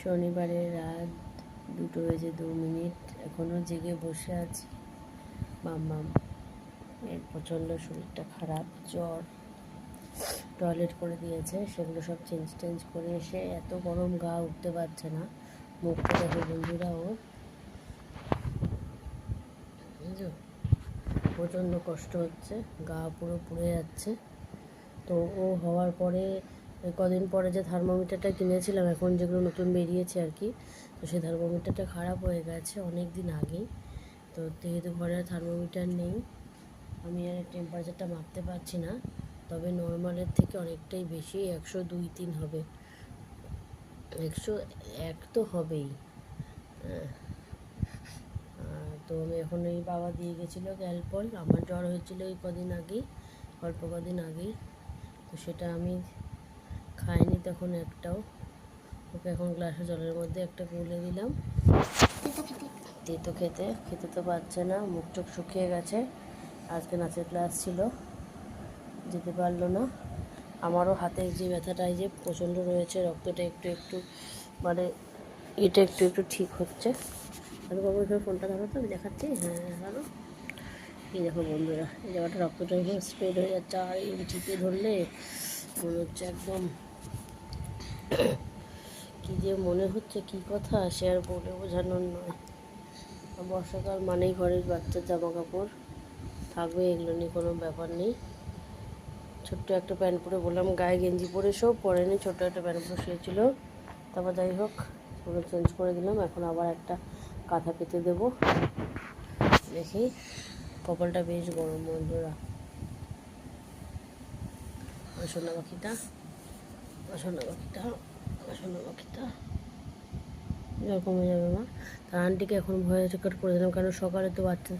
শনিবারের রাত 2:02 এখনও জেগে বসে আছি। মাম্মাম এর প্রচণ্ড শরীরটা খারাপ, জ্বর, টয়লেট করে দিয়েছে, সেগুলো সব চেঞ্জ করে এসে এত গরম গা উঠতে পারছে না। মুখটা দেখো বন্ধুরা, ওর বুঝছো প্রচণ্ড কষ্ট হচ্ছে, গা পুরো পুড়ে যাচ্ছে। তো ও হওয়ার পরে কদিন পরে যে থার্মোমিটারটা কিনেছিলাম, এখন যেগুলো নতুন বেরিয়েছে আর কি, তো সেই থার্মোমিটারটা খারাপ হয়ে গেছে অনেক দিন আগেই। তো যেহেতু ঘরে থার্মোমিটার নেই, আমি আর টেম্পারেচারটা মাপতে পারছি না, তবে নর্মালের থেকে অনেকটাই বেশি, 102-103 হবে, 101 তো হবেই। তো আমি এখন এই বাবা দিয়ে গেছিলো ক্যালপল, আমার জ্বর হয়েছিল এই কদিন আগেই, অল্প কদিন আগেই, তো সেটা আমি খাইনি তখন একটাও। ওকে এখন গ্লাসে জলের মধ্যে একটা গুলে দিলাম, তেতো খেতে তো পারছে না, মুখ চোখ শুকিয়ে গেছে। আজকে নাচের ক্লাস ছিল, যেতে পারলো না। আমারও হাতের যে ব্যথাটা এই যে প্রচণ্ড রয়েছে, রক্তটা একটু একটু মানে এটা একটু ঠিক হচ্ছে। আর বাবু এখানে ফোনটা ধরো তো, আমি দেখাচ্ছি। হ্যাঁ ধরো, এই দেখো বন্ধুরা, এই জায়গাটা রক্তটা একদম স্প্রেড হয়ে যাচ্ছে, আর এই টিপে ধরলে মনে হচ্ছে একদম কী যে মনে হচ্ছে, কী কথা সে আর বলে বোঝানোর নয়। বর্ষাকাল মানেই ঘরের বাচ্চার জামা কাপড় থাকবে, এগুলো নিয়ে কোনো ব্যাপার নেই। ছোট্ট একটা প্যান্ট পরে বললাম গায়ে গেঞ্জি পরে, সব পরেনি, ছোট্ট একটা প্যান্ট পরে শুয়েছিল। তারপর যাই হোক ওগুলো চেঞ্জ করে দিলাম, এখন আবার একটা কাঁথা পেতে দেবো। দেখি কপালটা বেশ গরম বন্ধুরা। সোনা পাখিটা জল কমে যাবে মা। তার আন্টিকে এখন ভয়েস রেকর্ড করে দিলাম, কারণ সকালে তো বাচ্চা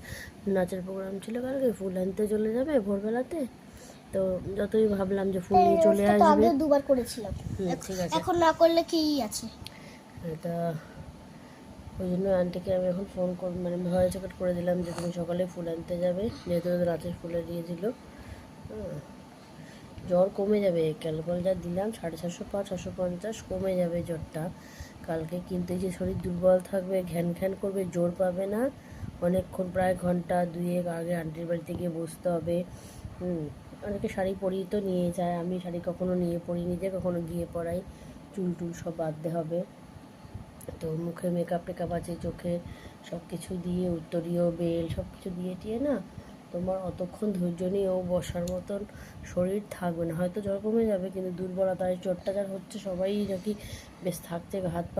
নাচের প্রোগ্রাম ছিল, কালকে ফুল আনতে চলে যাবে ভোরবেলাতে। তো যতই ভাবলাম যে ফুল নিয়ে চলে আসবে, আগে দুবার করেছিলাম, ঠিক আছে, এখন না করলে কি আছে। তা ওই জন্য আন্টিকে আমি এখন ফোন মানে ভয়েস রেকর্ড করে দিলাম যে তুমি সকালে ফুল আনতে যাবে, যেহেতু রাতের ফুলে দিয়েছিল। জ্বর কমে যাবে, ক্যালপল যা দিলাম 750-750 কমে যাবে জ্বরটা কালকে, কিন্তু এই যে শরীর দুর্বল থাকবে, ঘ্যান করবে, জোর পাবে না অনেকক্ষণ, প্রায় ঘন্টা দুয়েক আগে আন্টির বাড়িতে গিয়ে বসতে হবে। অনেকে শাড়ি পরিয়ে তো নিয়ে যায়, আমি শাড়ি কখনো নিয়ে পরিনি, যে কখনো গিয়ে পরাই, চুল সব বাঁধতে হবে। তো মুখে মেকআপ আছে, চোখে সব কিছু দিয়ে, উত্তরীয় বেল সব কিছু দিয়ে টিয়ে না, তোমার অতক্ষণ ধৈর্য নিয়েও বসার মতন শরীর থাকবে না। হয়তো জ্বর কমে যাবে, কিন্তু দুর্বলতায় জ্বরটা যার হচ্ছে, সবাই নাকি বেশ থাকছে, হাত